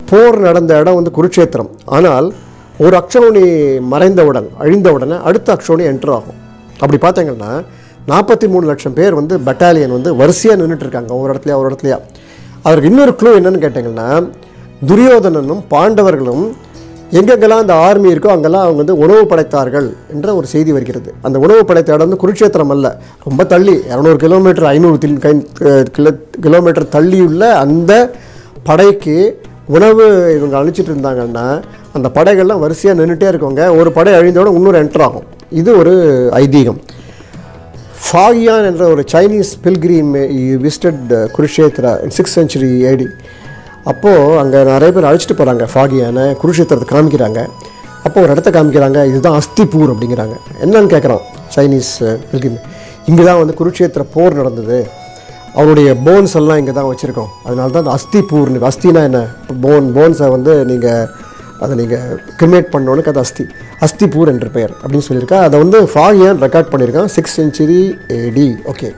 போர் நடந்த இடம் வந்து குருட்சேத்திரம். ஆனால் ஒரு அக்ஷோணி அழிந்தவுடனே அடுத்த அக்ஷோணி என்டர் ஆகும். அப்படி பார்த்தீங்கன்னா 43 லட்சம் பேர் வந்து பட்டாலியன் வந்து வரிசையாக நின்றுட்டுருக்காங்க ஒரு இடத்துலையா. அதற்கு இன்னொரு க்ளூ என்னென்னு கேட்டிங்கன்னா, துரியோதனனும் பாண்டவர்களும் எங்கெங்கெல்லாம் அந்த ஆர்மி இருக்கோ அங்கெல்லாம் அவங்க வந்து உணவு படைத்தார்கள் என்ற ஒரு செய்தி வருகிறது. அந்த உணவு படைத்த இடம் வந்து குருட்சேத்திரம் அல்ல, ரொம்ப தள்ளி 200 கிலோமீட்டர் 500 கிலோமீட்டர் தள்ளியுள்ள அந்த படைக்கு உணவு இவங்க அழிச்சிட்டு இருந்தாங்கன்னா அந்த படைகள்லாம் வரிசையாக நின்றுட்டே இருக்கவங்க. ஒரு படை அழிந்தோட இன்னொரு என்டர் ஆகும். இது ஒரு ஐதீகம். ஃபாகியான் என்ற ஒரு சைனீஸ் பில்கிரீம் விசிட்டட் குருஷேத்ரா இன் 6th century AD. அப்போது அங்கே நிறைய பேர் அழைச்சிட்டு போகிறாங்க. ஃபாகியானை குருஷேத்திரத்தை காமிக்கிறாங்க. அப்போது ஒரு இடத்த காமிக்கிறாங்க, இதுதான் அஸ்திபூர் அப்படிங்கிறாங்க. என்னன்னு கேட்குறோம் சைனீஸ் பில்கிரீம். இங்கே தான் வந்து குருஷேத்திர போர் நடந்தது, அவருடைய போன்ஸ் எல்லாம் இங்கே தான் வச்சுருக்கோம், அதனால தான் அந்த அஸ்திபூர்னு. அஸ்தினா என்ன, போன்ஸை வந்து அதை நீங்கள் கிரிமேட் பண்ணோன்னு அது அஸ்திபூர் என்ற பெயர் அப்படின்னு சொல்லியிருக்கா. அதை வந்து ஃபாகியான் ரெக்கார்ட் பண்ணியிருக்கான் 6th century AD. ஓகே.